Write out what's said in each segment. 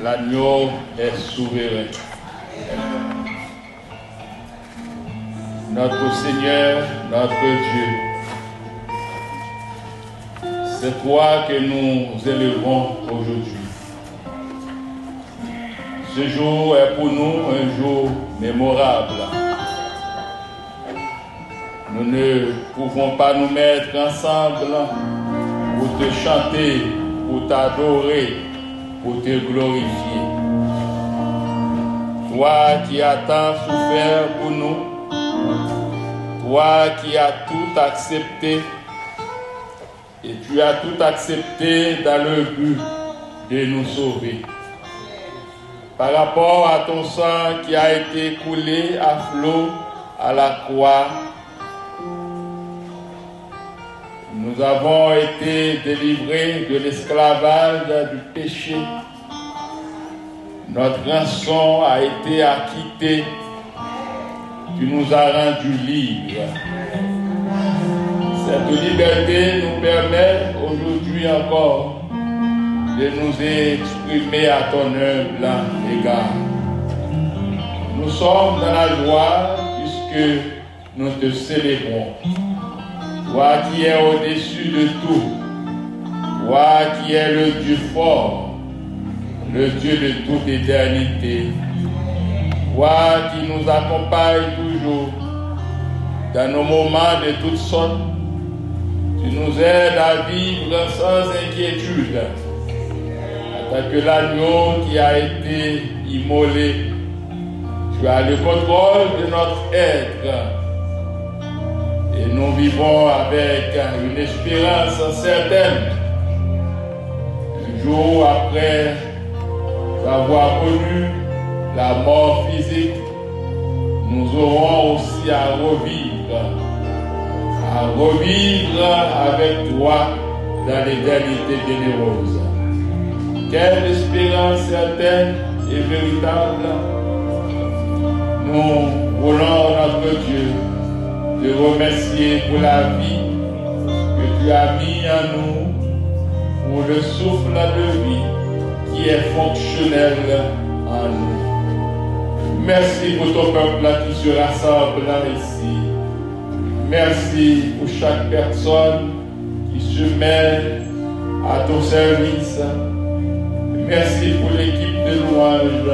l'agneau est souverain. Notre Seigneur, notre Dieu, c'est toi que nous élevons aujourd'hui. Ce jour est pour nous un jour mémorable. Nous ne pouvons pas nous mettre ensemble pour te chanter, pour t'adorer, pour te glorifier. Toi qui as tant souffert pour nous, toi qui as tout accepté, et tu as tout accepté dans le but de nous sauver. Par rapport à ton sang qui a été coulé à flot à la croix, nous avons été délivrés de l'esclavage du péché. Notre rançon a été acquittée. Tu nous as rendus libres. Cette liberté nous permet aujourd'hui encore de nous exprimer à ton humble égard. Nous sommes dans la joie puisque nous te célébrons. Toi qui es au-dessus de tout, toi qui es le Dieu fort, le Dieu de toute éternité, toi qui nous accompagnes toujours dans nos moments de toutes sortes, tu nous aides à vivre sans inquiétude. En tant que l'agneau qui a été immolé, tu as le contrôle de notre être. Et nous vivons avec une espérance certaine. Jour après avoir connu la mort physique, nous aurons aussi à revivre avec toi dans l'éternité généreuse. Quelle espérance certaine et véritable. Nous voulons, notre Dieu, te remercier pour la vie que tu as mis en nous, pour le souffle de vie qui est fonctionnel en nous. Merci pour ton peuple qui se rassemble ici. Merci pour chaque personne qui se met à ton service. Merci pour l'équipe de louanges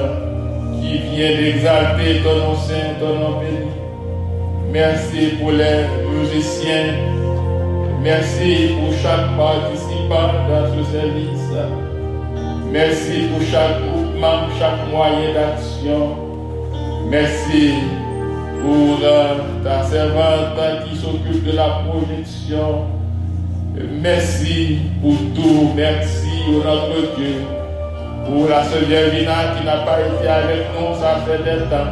qui vient d'exalter ton nom saint, ton nom béni. Merci pour les musiciens. Merci pour chaque participant dans ce service. Merci pour chaque groupement, chaque moyen d'action. Merci pour ta servante qui s'occupe de la projection. Merci pour tout. Merci, notre Dieu, pour la sœur Vina qui n'a pas été avec nous, ça fait des temps.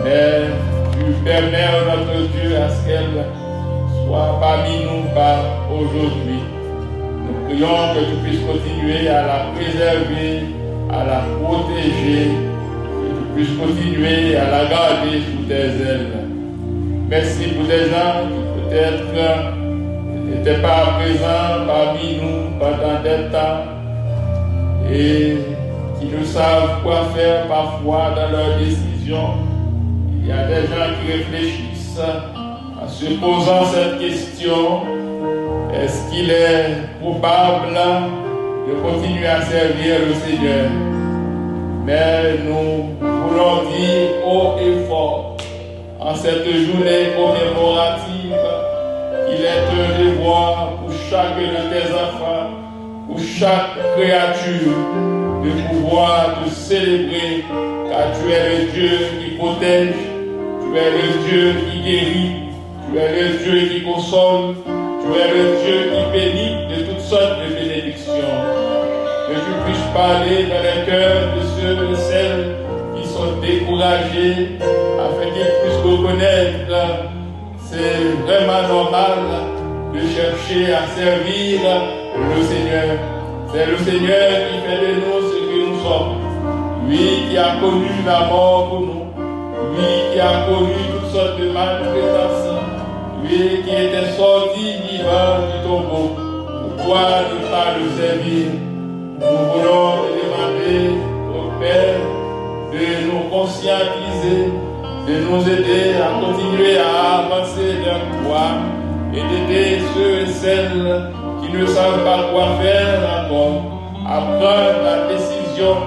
Mais tu permets, notre Dieu, à ce qu'elle soit parmi nous par aujourd'hui. Nous prions que tu puisses continuer à la préserver, à la protéger, que tu puisses continuer à la garder sous tes ailes. Merci pour des gens qui peut-être n'étaient pas présents parmi nous pendant des temps et qui ne savent quoi faire parfois dans leurs décisions. Il y a des gens qui réfléchissent en se posant cette question: est-ce qu'il est probable de continuer à servir le Seigneur? Mais nous voulons dire haut et fort en cette journée commémorative qu'il est un devoir pour chacun de tes enfants, pour chaque créature, de pouvoir te célébrer, car tu es le Dieu qui protège, tu es le Dieu qui guérit, tu es le Dieu qui console, tu es le Dieu qui bénit de toutes sortes de bénédictions. Que tu puisses parler dans les cœurs de ceux et celles qui sont découragés, afin qu'ils puissent reconnaître c'est vraiment normal de chercher à servir le Seigneur. C'est le Seigneur qui fait de nous ce que nous sommes. Lui qui a connu la mort pour nous. Lui qui a connu toutes sortes de maltraitances. Lui qui était sorti vivant du tombeau. Pour toi ne pas le servir. Nous voulons te demander laver, au Père, de nous conscientiser, de nous aider à continuer à avancer vers toi et d'aider ceux et celles qui ne savent pas quoi faire encore à prendre la décision,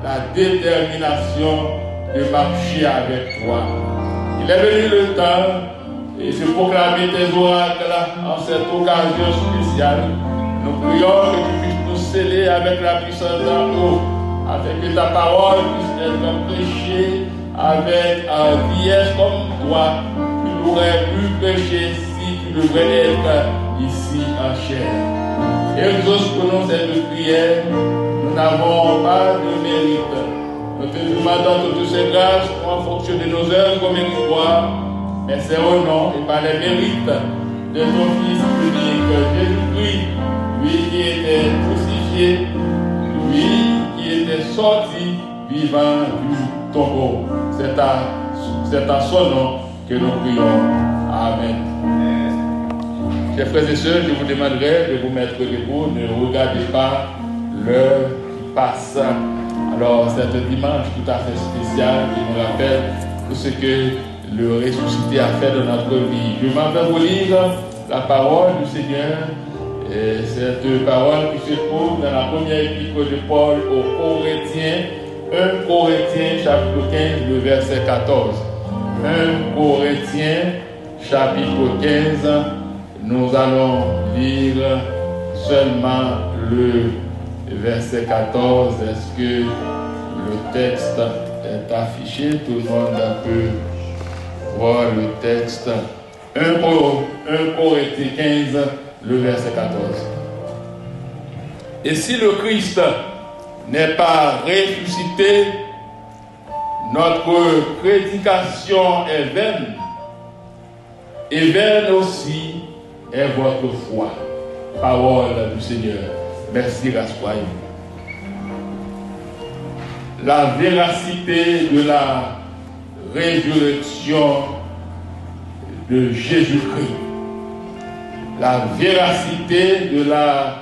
la détermination de marcher avec toi. Il est venu le temps et de proclamer tes oracles en cette occasion spéciale. Nous prions que tu puisses nous sceller avec la puissance d'en haut, afin que ta parole puisse être prêchée avec vieillesse comme toi. Tu n'aurais pu prêcher si tu devrais être ici en chair. Exauce pour nous cette prière. Nous n'avons pas de mérite. Nous te demandons toutes ces grâces en fonction de nos œuvres méritoires, mais c'est au nom et par les mérites de ton Fils unique, Jésus-Christ, lui qui était crucifié, lui qui était sorti vivant du tombeau. C'est à son nom que nous prions. Amen. Chers frères et sœurs, je vous demanderai de vous mettre debout. Ne regardez pas l'heure qui passe. Alors, c'est un dimanche tout à fait spécial qui nous rappelle tout ce que le ressuscité a fait dans notre vie. Je m'en vais vous lire la parole du Seigneur. Et cette parole qui se trouve dans la première épître de Paul aux Corinthiens, 1 Corinthiens chapitre 15, le verset 14. 1 Corinthiens chapitre 15, nous allons lire seulement le verset 14. Est-ce que le texte est affiché? Tout le monde peut voir le texte. 1 Corinthiens 15, le verset 14. Et si le Christ n'est pas ressuscité, notre prédication est vaine, et vaine aussi est votre foi. Parole du Seigneur. Merci, rassoyez. La véracité de la résurrection de Jésus-Christ. La véracité de la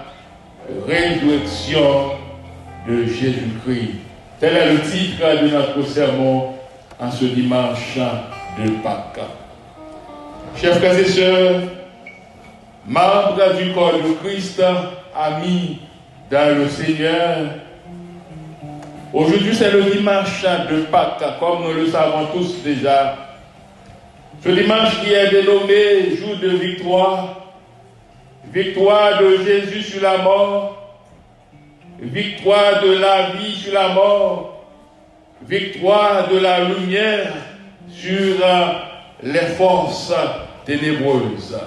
résurrection de Jésus-Christ. Tel est le titre de notre sermon en ce dimanche de Pâques. Chers frères et sœurs, membres du corps de Christ, amis dans le Seigneur, aujourd'hui c'est le dimanche de Pâques, comme nous le savons tous déjà. Ce dimanche qui est dénommé jour de victoire, victoire de Jésus sur la mort, victoire de la vie sur la mort, victoire de la lumière sur les forces ténébreuses.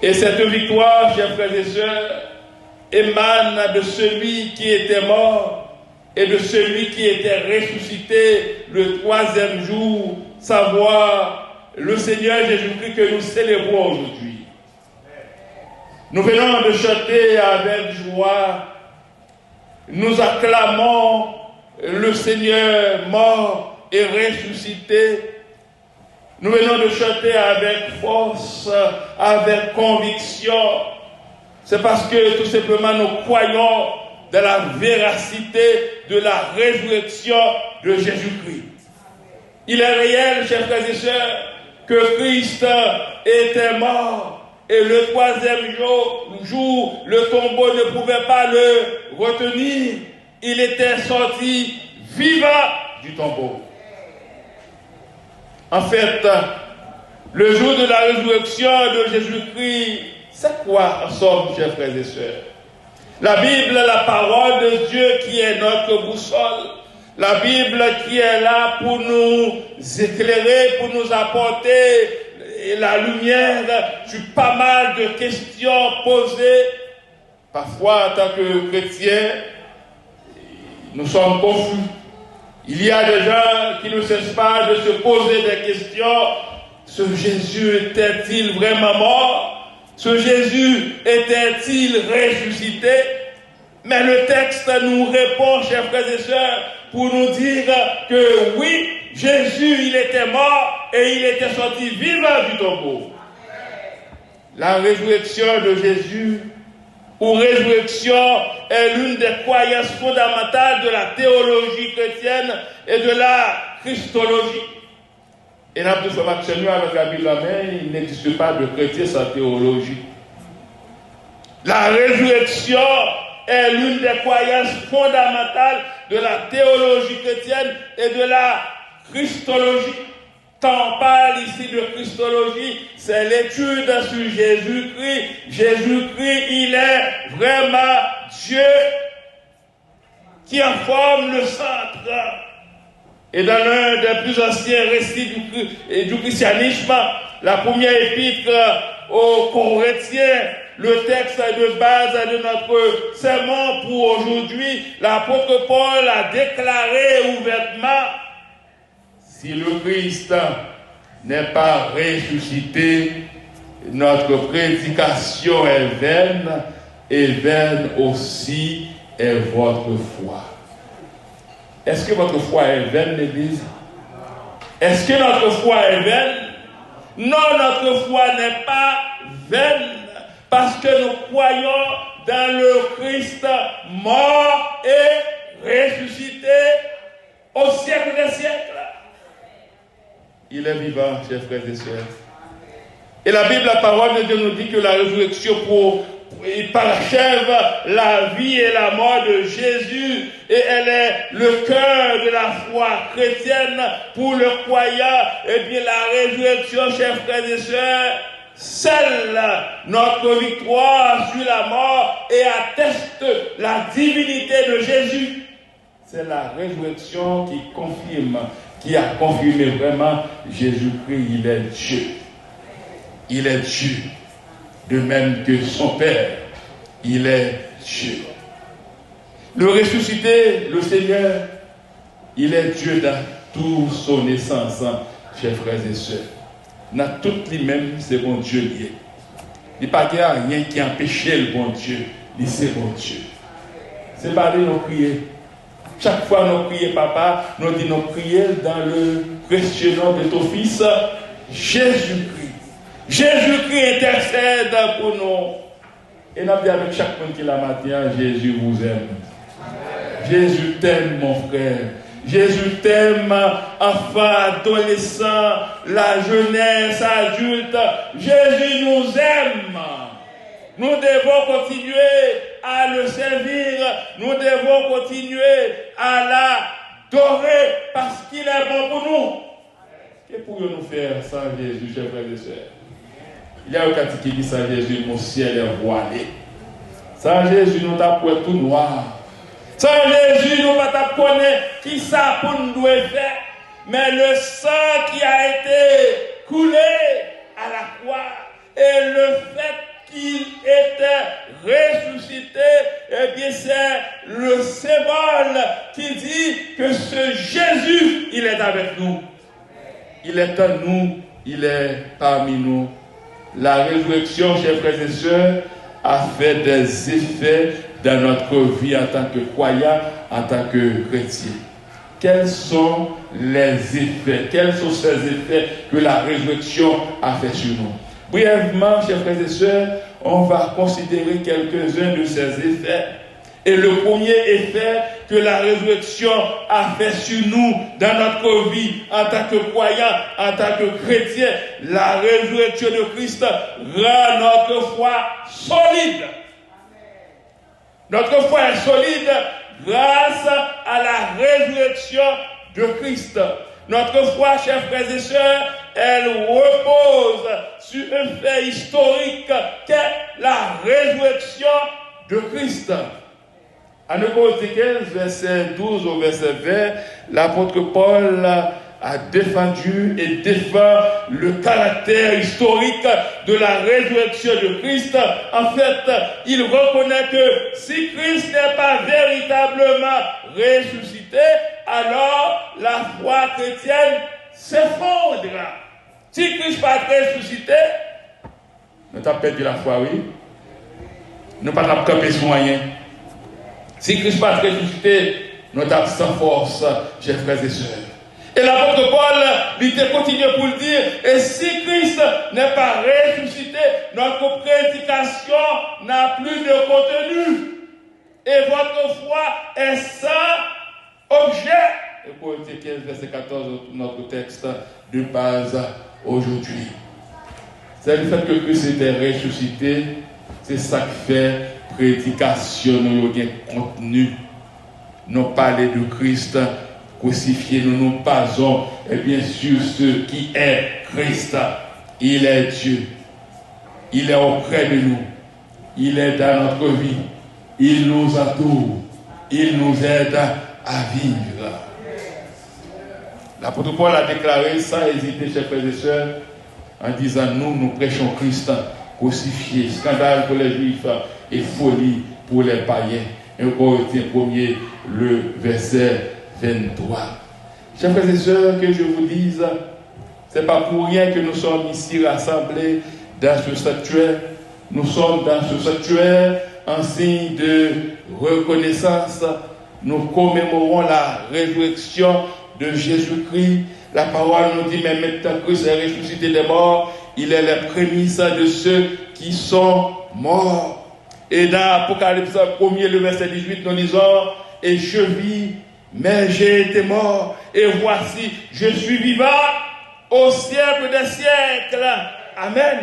Et cette victoire, chers frères et sœurs, émane de celui qui était mort et de celui qui était ressuscité le troisième jour, savoir le Seigneur Jésus-Christ que nous célébrons aujourd'hui. Nous venons de chanter avec joie, nous acclamons le Seigneur mort et ressuscité. Nous venons de chanter avec force, avec conviction. C'est parce que tout simplement nous croyons dans la véracité de la résurrection de Jésus-Christ. Il est réel, chers frères et sœurs, que Christ était mort et le troisième jour, le tombeau ne pouvait pas le retenir. Il était sorti vivant du tombeau. En fait, le jour de la résurrection de Jésus-Christ, c'est quoi en somme, chers frères et sœurs? La Bible, la parole de Dieu qui est notre boussole. La Bible qui est là pour nous éclairer, pour nous apporter la lumière sur pas mal de questions posées. Parfois, en tant que chrétiens, nous sommes confus. Il y a des gens qui ne cessent pas de se poser des questions. Ce Jésus était-il vraiment mort? Ce Jésus était-il ressuscité? Mais le texte nous répond, chers frères et sœurs, pour nous dire que oui, Jésus, il était mort et il était sorti vivant du tombeau. La résurrection de Jésus ou résurrection est l'une des croyances fondamentales de la théologie chrétienne et de la christologie. Et dans tout ce match avec la Bible, il n'existe pas de chrétien sans théologie. La résurrection est l'une des croyances fondamentales de la théologie chrétienne et de la christologie. Quand on parle ici de christologie, c'est l'étude sur Jésus-Christ. Jésus-Christ, il est vraiment Dieu qui en forme le centre. Et dans l'un des plus anciens récits du christianisme, la première épître aux Corinthiens, le texte de base de notre sermon pour aujourd'hui, l'apôtre Paul a déclaré ouvertement: si le Christ n'est pas ressuscité, notre prédication est vaine, et vaine aussi est votre foi. Est-ce que votre foi est vaine, l'Église? Est-ce que notre foi est vaine? Non, notre foi n'est pas vaine, parce que nous croyons dans le Christ mort et ressuscité au siècle des siècles. Il est vivant, chers frères et sœurs. Et la Bible, la parole de Dieu nous dit que la résurrection parachève la vie et la mort de Jésus, et elle est le cœur de la foi chrétienne pour le croyant. Et bien la résurrection, chers frères et sœurs, scelle notre victoire sur la mort et atteste la divinité de Jésus. C'est la résurrection qui a confirmé vraiment Jésus-Christ, il est Dieu. Il est Dieu. De même que son Père, il est Dieu. Le ressuscité, le Seigneur, il est Dieu dans toute son essence, chers frères et sœurs. Dans tout lui-même, c'est bon Dieu lié. Il n'y a pas rien qui empêche le bon Dieu. Il c'est bon Dieu. C'est pas lui nous prier. Chaque fois nous prions, papa, nous disons nous prier dans le précieux nom de ton Fils, Jésus-Christ. Jésus-Christ intercède pour nous. Et nous disons avec chaque monde qui l'a matin, Jésus vous aime. Jésus t'aime, mon frère. Jésus t'aime, enfant, adolescent, la jeunesse, adulte. Jésus nous aime. Nous devons continuer à le servir. Nous devons continuer à l'adorer parce qu'il est bon pour nous. Que pourrions-nous faire sans Jésus, chers frères et sœurs? Il y a un cantique qui dit sans Jésus, mon ciel est voilé. Sans Jésus, nous t'apprenons tout noir. Sans Jésus, nous ne pas connaître qui ça pour nous doit faire. Mais le sang qui a été coulé à la croix et le fait qu'il était ressuscité, eh bien c'est le symbole qui dit que ce Jésus, il est avec nous. Il est en nous, il est parmi nous. La résurrection, chers frères et sœurs, a fait des effets dans notre vie en tant que croyants, en tant que chrétiens. Quels sont les effets? Quels sont ces effets que la résurrection a fait sur nous? Brièvement, chers frères et sœurs, on va considérer quelques-uns de ces effets. Et le premier effet que la résurrection a fait sur nous dans notre vie en tant que croyants, en tant que chrétiens, la résurrection de Christ rend notre foi solide. Notre foi est solide grâce à la résurrection de Christ. Notre foi, chers frères et sœurs, elle repose sur un fait historique qu'est la résurrection de Christ. En Corinthiens 15, verset 12 au verset 20, l'apôtre Paul a défendu et défend le caractère historique de la résurrection de Christ. En fait, il reconnaît que si Christ n'est pas véritablement ressuscité, alors la foi chrétienne s'effondre. Si Christ n'est pas ressuscité, nous avons perdu la foi, oui. Nous n'avons pas campé sur moyen. Si Christ n'est pas ressuscité, nous sommes sans force, chers frères et sœurs. Et l'apôtre Paul, il continue pour le dire, et si Christ n'est pas ressuscité, notre prédication n'a plus de contenu. Et votre foi est sans objet. Et pour Ézéchiel, verset 14, notre texte de base aujourd'hui. C'est le fait que Christ était ressuscité, c'est ça qui fait prédication, nous avons contenu. Nous parler de Christ crucifié, nous nous basons, et bien sûr, ce qui est Christ. Il est Dieu. Il est auprès de nous. Il est dans notre vie. Il nous entoure. Il nous aide à vivre. L'apôtre Paul a déclaré sans hésiter, chers frères et sœurs, en disant, nous prêchons Christ crucifié, scandale pour les Juifs et folie pour les païens. Et Corinthiens 1er, le verset 23. Chers frères et sœurs, que je vous dise, ce n'est pas pour rien que nous sommes ici rassemblés dans ce sanctuaire. Nous sommes dans ce sanctuaire en signe de reconnaissance. Nous commémorons la résurrection de Jésus-Christ. La parole nous dit, mais maintenant Christ est ressuscité des morts, il est la prémisse de ceux qui sont morts. Et dans Apocalypse 1er, le verset 18, nous disons, et je vis, mais j'ai été mort, et voici, je suis vivant au siècle des siècles. Amen.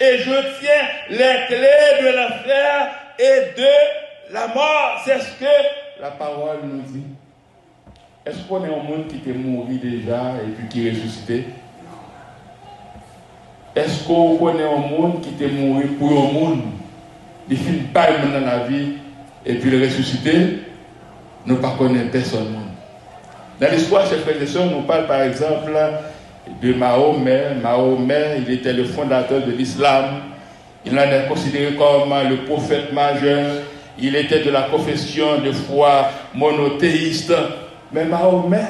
Et je tiens les clés de l'enfer et de la mort. C'est ce que la parole nous dit. Est-ce qu'on est un monde qui était mort déjà et puis qui est ressuscité? Est-ce qu'on connaît un monde qui était mort pour un monde? Il finit pas dans la vie et puis le ressuscité? Nous ne connaissons personne. Dans l'histoire, chers frères et sœurs, nous parle par exemple de Mahomet. Mahomet, il était le fondateur de l'islam. Il en est considéré comme le prophète majeur. Il était de la confession de foi monothéiste. Mais Mahomet,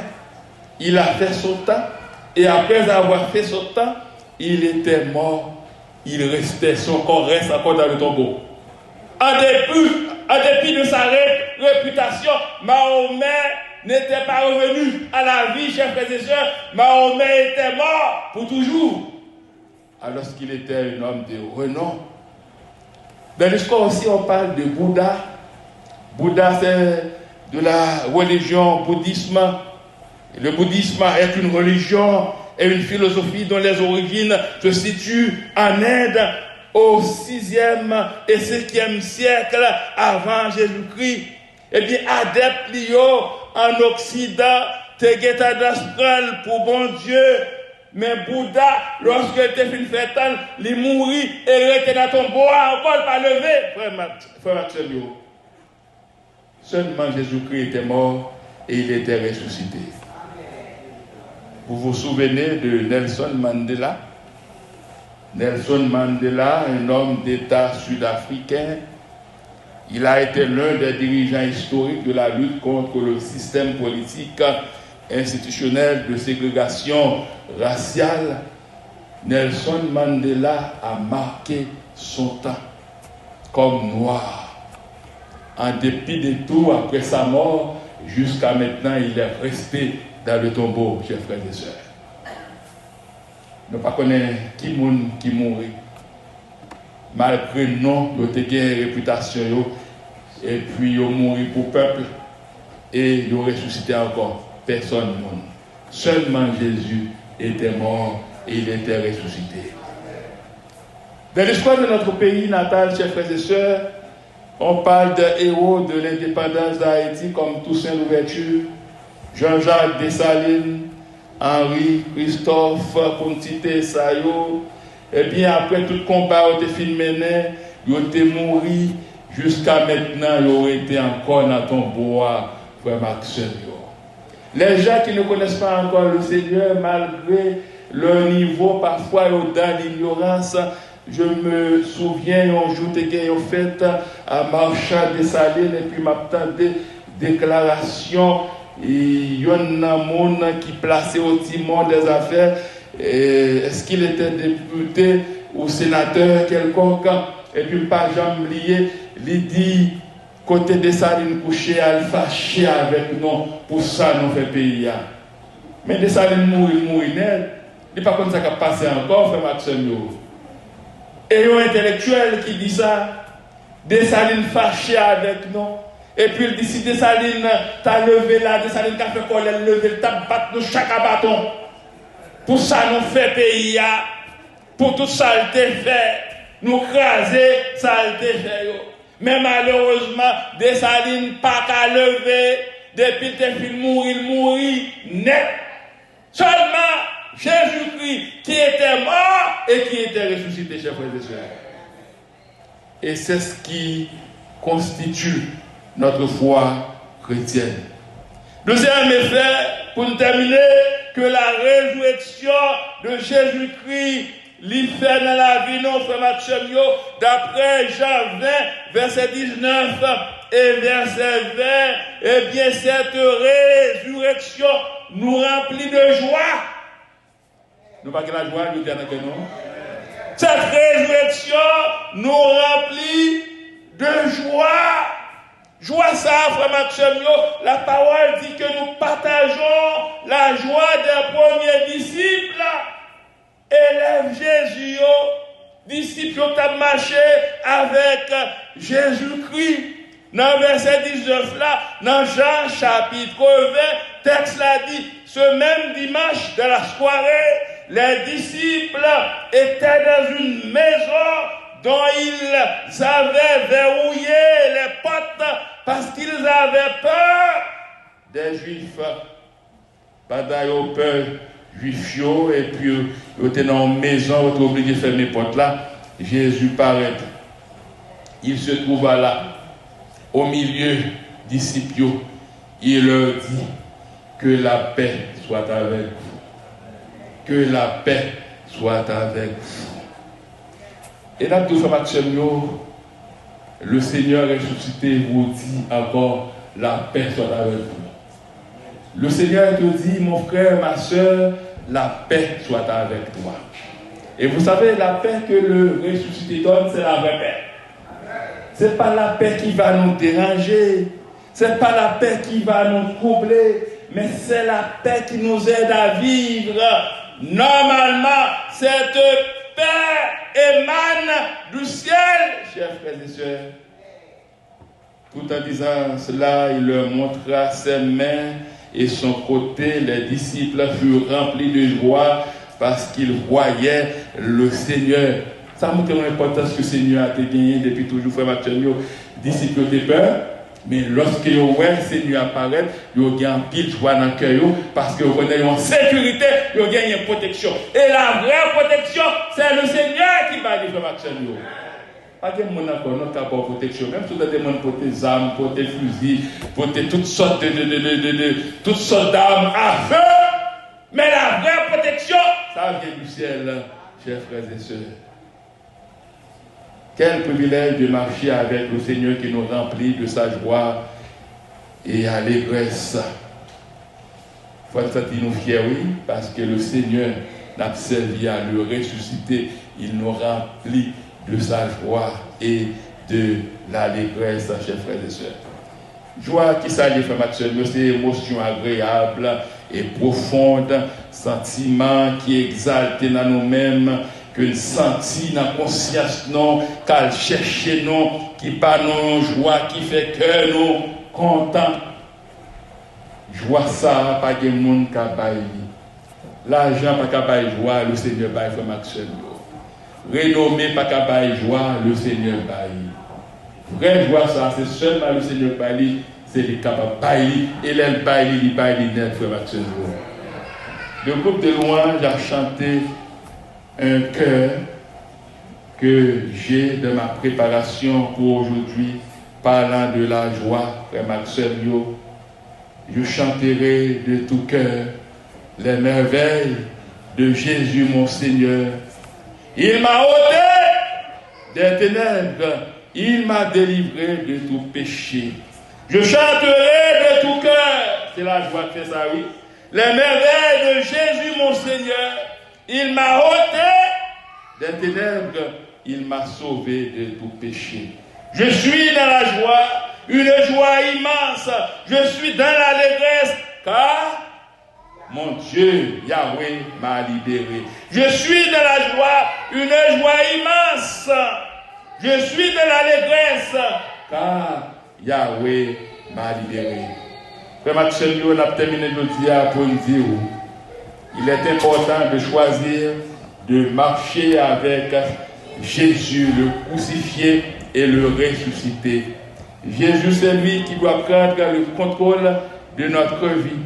il a fait son temps. Et après avoir fait son temps, il était mort. Il restait, son corps reste encore dans le tombeau. En dépit de sa réputation, Mahomet n'était pas revenu à la vie, chers frères et sœurs. Mahomet était mort pour toujours. Alors qu'il était un homme de renom. Dans l'histoire aussi, on parle de Bouddha. Bouddha, c'est de la religion bouddhisme. Le bouddhisme est une religion et une philosophie dont les origines se situent en Inde au 6e et 5e siècle avant Jésus-Christ. Eh bien, adepte Lio en Occident, Tegeta d'Astral pour bon Dieu. Mais Bouddha, lorsqu'il était fait temps, il mourit et il était dans ton bois, encore pas levé. Frère Maxime, seulement Jésus-Christ était mort et il était ressuscité. Vous vous souvenez de Nelson Mandela? Nelson Mandela, un homme d'État sud-africain, il a été l'un des dirigeants historiques de la lutte contre le système politique institutionnel de ségrégation raciale. Nelson Mandela a marqué son temps comme noir. En dépit de tout, après sa mort, jusqu'à maintenant, il est resté dans le tombeau, chers frères et sœurs. Nous ne connaissons pas qui mourit. Malgré non, il a une réputation, et puis il a mouru pour le peuple, et il a ressuscité encore. Personne ne monde. Seulement Jésus était mort et il était ressuscité. Dans l'histoire de notre pays natal, chers frères et sœurs, on parle des héros de l'indépendance d'Haïti comme Toussaint Louverture, Jean-Jacques Dessalines, Henri, Christophe, Pontité, Sayo. Et bien après tout combat a été filmé, ils ont été morts jusqu'à maintenant, ils ont été encore dans ton bois, frère Maxime. Les gens qui ne connaissent pas encore le Seigneur, malgré leur niveau parfois dans l'ignorance, je me souviens un jour qu'ils ont fait à Marchand des Salines et puis m'attendais déclaration. Il y a un monde qui plaçait au timon des affaires. Est-ce qu'il était député ou sénateur quelconque? Et puis pas jamais lié, il dit côté des salines couché, elle fâché avec nous, pour ça nous fait pays. Mais Dessalines mourir net, il n'est pas comme ça qui a passé encore, frère Maxime. Et il y a un intellectuel qui dit ça, Dessalines fâché avec nous. Et puis il dit si Dessalines t'a levé là, Dessalines t'a fait quoi, elle levé, t'a battu nous chaque bâton. Pour ça nous fait pays, pour tout ça il t'a fait, nous craser, ça il t'a fait. Mais malheureusement, Dessalines pas qu'à lever, depuis qu'il fait mourir net. Seulement Jésus-Christ qui était mort et qui était ressuscité, chers frères et sœurs. Et c'est ce qui constitue notre foi chrétienne. Deuxième effet, pour nous terminer, que la résurrection de Jésus-Christ l'y fait dans la vie, non, frère Maxime, d'après Jean 20, verset 19 et verset 20, eh bien, cette résurrection nous remplit de joie. Nous pas que la joie, nous disons que non. Cette résurrection nous remplit de joie. Joie ça, frère Maxime, la parole dit que nous partageons la joie des premiers disciples. Élève Jésus, disciples ont marché avec Jésus-Christ. Dans le verset 19 là, dans Jean chapitre 20, texte l'a dit, ce même dimanche de la soirée, les disciples étaient dans une maison dont ils avaient verrouillé les portes parce qu'ils avaient peur des Juifs. Pas d'ailleurs peur Juifs, et puis ils étaient dans une maison, ils étaient obligés de fermer les portes là. Jésus paraît. Il se trouva là, au milieu des disciples. Il leur dit que la paix soit avec vous. Que la paix soit avec vous. Et là, tout frère Maxime, le Seigneur ressuscité vous dit encore, la paix soit avec vous. Le Seigneur te dit, mon frère, ma soeur, la paix soit avec toi. Et vous savez, la paix que le ressuscité donne, c'est la vraie paix. Ce n'est pas la paix qui va nous déranger, ce n'est pas la paix qui va nous troubler, mais c'est la paix qui nous aide à vivre. Normalement, cette paix émane du ciel, chers frères et sœurs. Tout en disant cela, il leur montra ses mains et son côté. Les disciples furent remplis de joie parce qu'ils voyaient le Seigneur. Ça montre l'importance que le Seigneur a gagné depuis toujours, frère Mathieu. Disciples ont peur, mais lorsque vous voyez le Seigneur apparaître, vous avez un pile joie dans le cœur parce que vous avez une sécurité, vous avez une protection. Et la vraie protection, c'est le Seigneur qui va dire, frère Mathieu. Pas de monde encore, non, qui a pas de protection. Même si vous avez des gens pour tes armes, pour tes fusils, pour toutes sortes toutes sortes d'armes à feu. Mais la vraie protection, ça vient du ciel, chers frères et sœurs. Quel privilège de marcher avec le Seigneur qui nous remplit de sa joie et allégresse. Il faut être nous fiers, oui, parce que le Seigneur n'a servi à le ressusciter. Il nous remplit de sa joie et de l'allégresse, chers frères et sœurs. Joie qui s'allie, frère Mathieu, c'est une émotion agréable et profonde, sentiment qui exalte dans nous-mêmes, que nous sentons dans la conscience, qu'elle cherche nous, qui pas nous joie, qui fait que nous contents. Joie ça, pas de monde qui a baillé. L'argent, pas qu'à bailler joie, le Seigneur baille, frère Mathieu. Renommé, pas qu'à bailler joie, le Seigneur baille. Vraie joie, ça, c'est seulement le Seigneur baille, c'est les capables de bailler, et les baille net, frère Mathieu. Le groupe de louanges a chanté un chœur que j'ai de ma préparation pour aujourd'hui, parlant de la joie, frère Maxime. Je chanterai de tout cœur les merveilles de Jésus mon Seigneur. Il m'a ôté des ténèbres, il m'a délivré de tout péché. Je chanterai de tout cœur, c'est la joie qui fait ça, oui. Les merveilles de Jésus mon Seigneur. Il m'a ôté des ténèbres, il m'a sauvé de tout péché. Je suis dans la joie, une joie immense. Je suis dans l'allégresse, car mon Dieu, Yahweh m'a libéré. Je suis de la joie, une joie immense. Je suis de l'allégresse, car Yahweh m'a libéré. Frère Maxime, on a terminé le dia pour nous dire, il est important de choisir de marcher avec Jésus, le crucifié et le ressuscité. Jésus, c'est lui qui doit prendre le contrôle de notre vie.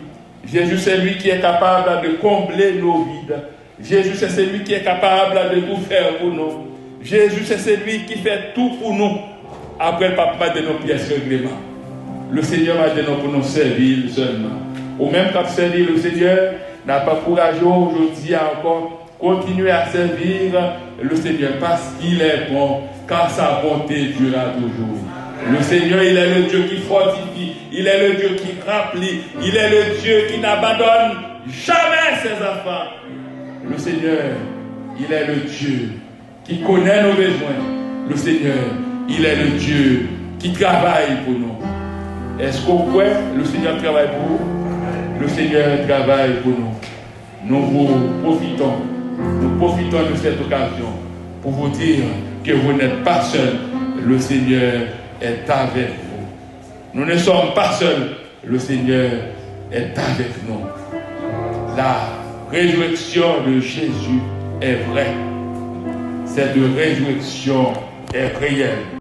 Jésus, c'est lui qui est capable de combler nos vides. Jésus, c'est celui qui est capable de tout faire pour nous. Jésus, c'est celui qui fait tout pour nous. Après le papa de nos pièces règlement. Le Seigneur m'a donné pour nous servir seulement. Au même temps que servir le Seigneur, n'a pas courageux aujourd'hui encore continuer à servir le Seigneur parce qu'il est bon, car sa bonté durera toujours. Le Seigneur, il est le Dieu qui fortifie, il est le Dieu qui remplit, il est le Dieu qui n'abandonne jamais ses enfants. Le Seigneur, il est le Dieu qui connaît nos besoins. Le Seigneur, il est le Dieu qui travaille pour nous. Est-ce qu'on croit le Seigneur travaille pour nous? Le Seigneur travaille pour nous. Nous profitons de cette occasion pour vous dire que vous n'êtes pas seuls. Le Seigneur est avec vous. Nous ne sommes pas seuls. Le Seigneur est avec nous. La résurrection de Jésus est vraie. Cette résurrection est réelle.